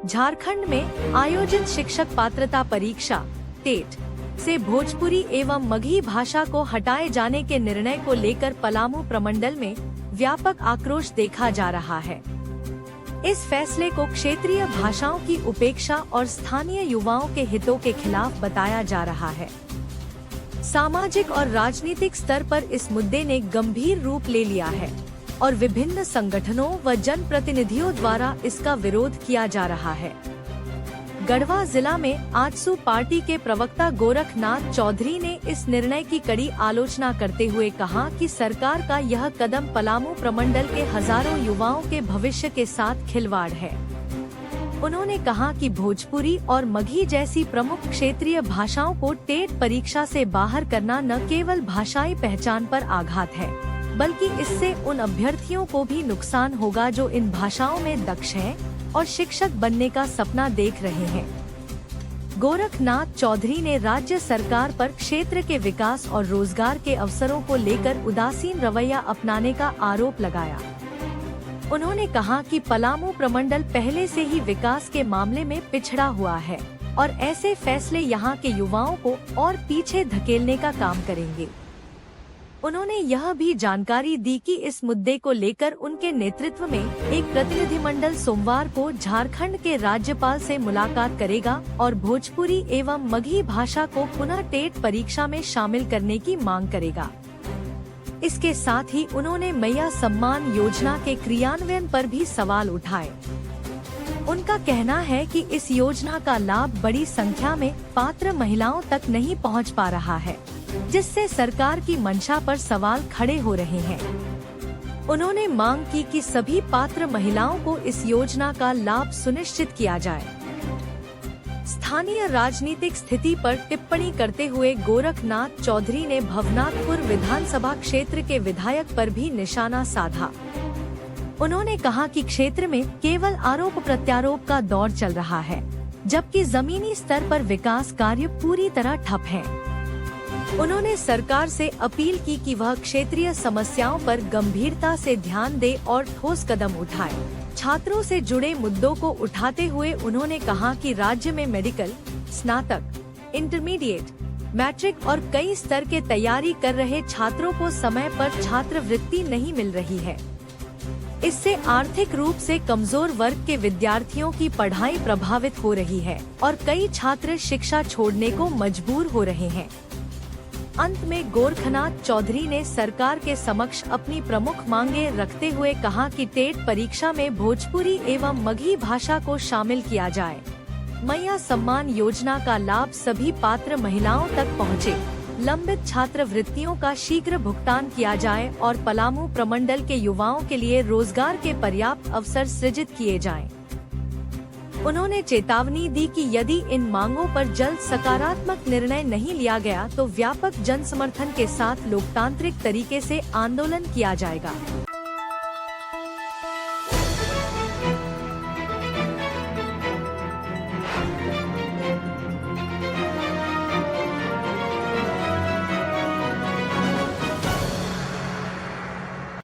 झारखंड में आयोजित शिक्षक पात्रता परीक्षा टेट से भोजपुरी एवं मगही भाषा को हटाए जाने के निर्णय को लेकर पलामू प्रमंडल में व्यापक आक्रोश देखा जा रहा है। इस फैसले को क्षेत्रीय भाषाओं की उपेक्षा और स्थानीय युवाओं के हितों के खिलाफ बताया जा रहा है। सामाजिक और राजनीतिक स्तर पर इस मुद्दे ने गंभीर रूप ले लिया है और विभिन्न संगठनों व जनप्रतिनिधियों द्वारा इसका विरोध किया जा रहा है। गढ़वा जिला में आजसू पार्टी के प्रवक्ता गोरखनाथ चौधरी ने इस निर्णय की कड़ी आलोचना करते हुए कहा कि सरकार का यह कदम पलामू प्रमंडल के हजारों युवाओं के भविष्य के साथ खिलवाड़ है। उन्होंने कहा कि भोजपुरी और मगही जैसी प्रमुख क्षेत्रीय भाषाओं को टेट परीक्षा से बाहर करना न केवल भाषाई पहचान पर आघात है, बल्कि इससे उन अभ्यर्थियों को भी नुकसान होगा जो इन भाषाओं में दक्ष हैं और शिक्षक बनने का सपना देख रहे हैं। गोरखनाथ चौधरी ने राज्य सरकार पर क्षेत्र के विकास और रोजगार के अवसरों को लेकर उदासीन रवैया अपनाने का आरोप लगाया। उन्होंने कहा कि पलामू प्रमंडल पहले से ही विकास के मामले में पिछड़ा हुआ है और ऐसे फैसले यहां के युवाओं को और पीछे धकेलने का काम करेंगे। उन्होंने यह भी जानकारी दी कि इस मुद्दे को लेकर उनके नेतृत्व में एक प्रतिनिधिमंडल सोमवार को झारखंड के राज्यपाल से मुलाकात करेगा और भोजपुरी एवं मगही भाषा को पुनः टेट परीक्षा में शामिल करने की मांग करेगा। इसके साथ ही उन्होंने मैया सम्मान योजना के क्रियान्वयन पर भी सवाल उठाए। उनका कहना है कि इस योजना का लाभ बड़ी संख्या में पात्र महिलाओं तक नहीं पहुंच पा रहा है, जिससे सरकार की मंशा पर सवाल खड़े हो रहे हैं। उन्होंने मांग की कि सभी पात्र महिलाओं को इस योजना का लाभ सुनिश्चित किया जाए। स्थानीय राजनीतिक स्थिति पर टिप्पणी करते हुए गोरखनाथ चौधरी ने भवनाथपुर विधानसभा क्षेत्र के विधायक पर भी निशाना साधा। उन्होंने कहा कि क्षेत्र में केवल आरोप प्रत्यारोप का दौर चल रहा है, जबकि जमीनी स्तर पर विकास कार्य पूरी तरह ठप है। उन्होंने सरकार से अपील की कि वह क्षेत्रीय समस्याओं पर गंभीरता से ध्यान दे और ठोस कदम उठाए। छात्रों से जुड़े मुद्दों को उठाते हुए उन्होंने कहा कि राज्य में मेडिकल, स्नातक, इंटरमीडिएट, मैट्रिक और कई स्तर के तैयारी कर रहे छात्रों को समय पर छात्रवृत्ति नहीं मिल रही है। इससे आर्थिक रूप से कमजोर वर्ग के विद्यार्थियों की पढ़ाई प्रभावित हो रही है और कई छात्र शिक्षा छोड़ने को मजबूर हो रहे हैं। अंत में गोरखनाथ चौधरी ने सरकार के समक्ष अपनी प्रमुख मांगे रखते हुए कहा कि टेट परीक्षा में भोजपुरी एवं मगही भाषा को शामिल किया जाए, मैया सम्मान योजना का लाभ सभी पात्र महिलाओं तक पहुँचे, लंबित छात्रवृत्तियों का शीघ्र भुगतान किया जाए और पलामू प्रमंडल के युवाओं के लिए रोजगार के पर्याप्त अवसर सृजित किए जाएं। उन्होंने चेतावनी दी कि यदि इन मांगों पर जल्द सकारात्मक निर्णय नहीं लिया गया तो व्यापक जन समर्थन के साथ लोकतांत्रिक तरीके से आंदोलन किया जाएगा।